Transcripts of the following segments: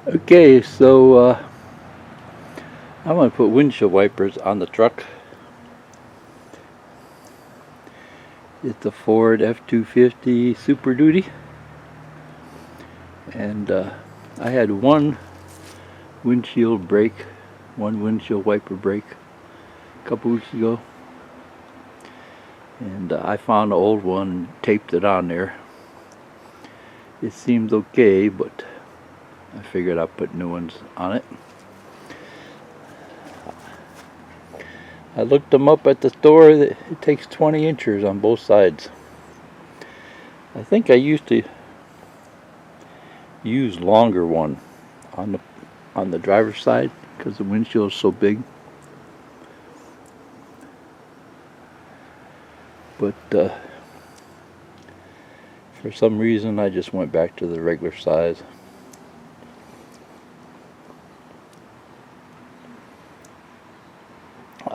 Okay, so I'm going to put windshield wipers on the truck. It's a Ford F250 Super Duty, and I had one windshield break, one windshield wiper break a couple weeks ago, and I found the old one and taped it on there. It seems okay, but I figured I'd put new ones on it. I looked them up at the store. It takes 20 inches on both sides. I think I used to use longer one on the driver's side because the windshield is so big. But for some reason I just went back to the regular size.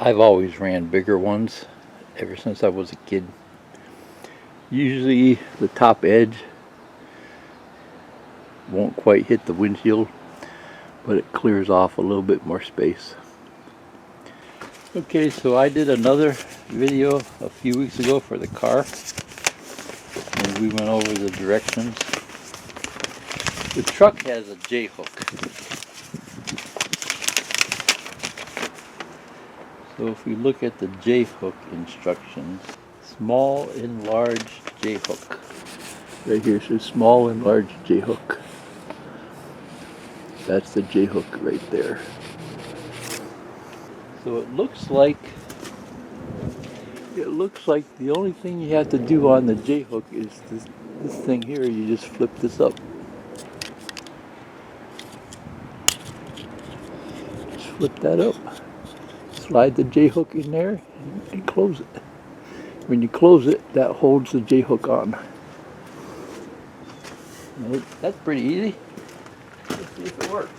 I've always ran bigger ones ever since I was a kid. Usually the top edge won't quite hit the windshield, but it clears off a little bit more space. Okay, so I did another video a few weeks ago for the car, and we went over the directions. The truck has a J-hook. So if we look at the J-hook instructions, small enlarged J-hook. Right here it says small enlarged J-hook. That's the J-hook right there. So it looks like the only thing you have to do on the J-hook is this thing here. You just flip this up. Just flip that up. Slide the J-hook in there and close it. When you close it, that holds the J-hook on. That's pretty easy. Let's see if it works.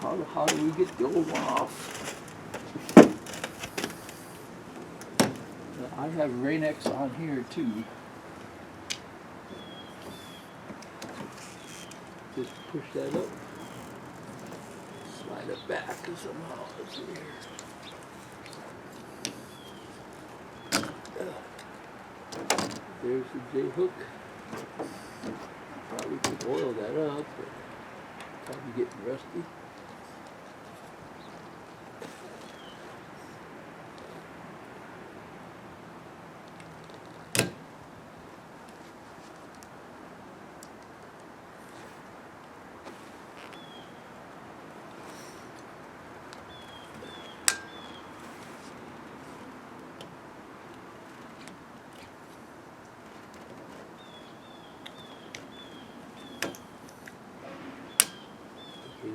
How do we get the old one off? I have Rain-X on here too. Just push that up. Slide it back somehow. Let's see here. There's the J-hook. Probably could oil that up, but probably getting rusty.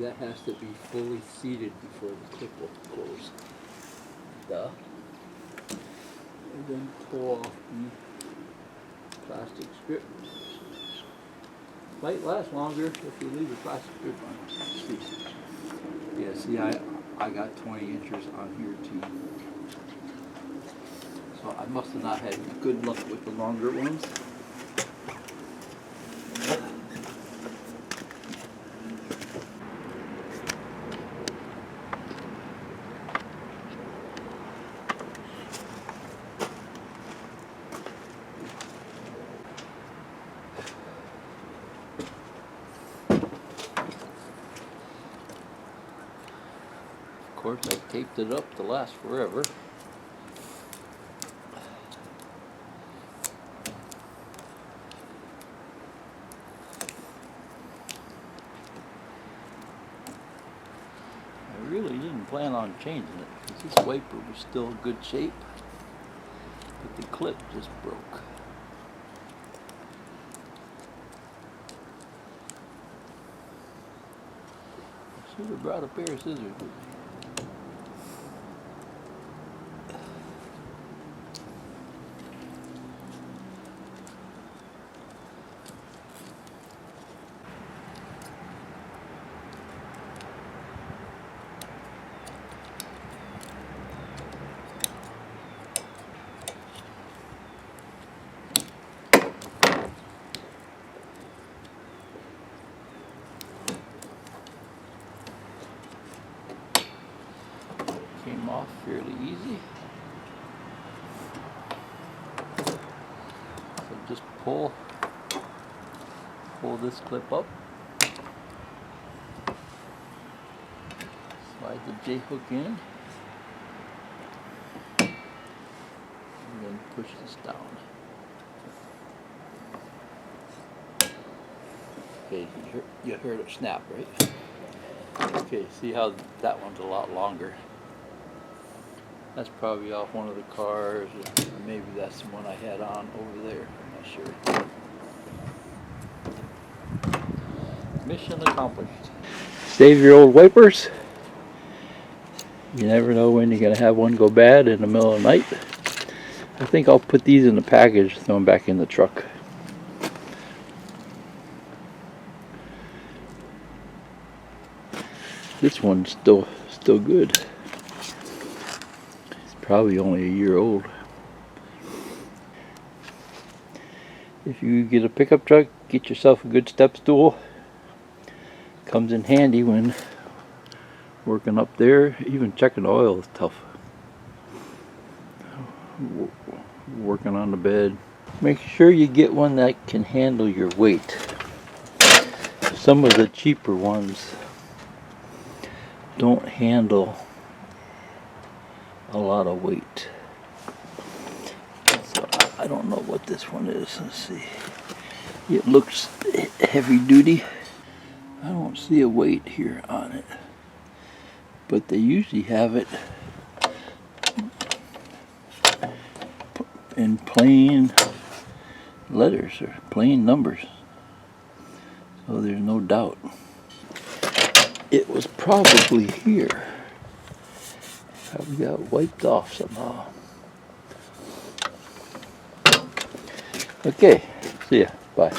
That has to be fully seated before the clip will close. Duh. And then pull off the plastic strip. Might last longer if you leave the plastic strip on. Yeah, see, I got 20 inches on here too. So I must have not had good luck with the longer ones. Of course, I taped it up to last forever. I really didn't plan on changing it because this wiper was still in good shape, but the clip just broke. I should have brought a pair of scissors with me. off fairly easy. So just pull this clip up, slide the J-hook in, and then push this down. Okay, you heard it snap, right? Okay, see how that one's a lot longer. That's probably off one of the cars, or maybe that's the one I had on over there. I'm not sure. Mission accomplished. Save your old wipers. You never know when you're going to have one go bad in the middle of the night. I think I'll put these in the package, throw them back in the truck. This one's still good. It's probably only a year old. If you get a pickup truck, get yourself a good step stool. Comes in handy when working up there. Even checking the oil is tough. Working on the bed. Make sure you get one that can handle your weight. Some of the cheaper ones don't handle a lot of weight. So I don't know what this one is. Let's see. It looks heavy duty. I don't see a weight here on it, but they usually have it in plain letters or plain numbers, so there's no doubt. It was probably here. Probably got wiped off somehow. Okay, see ya. Bye.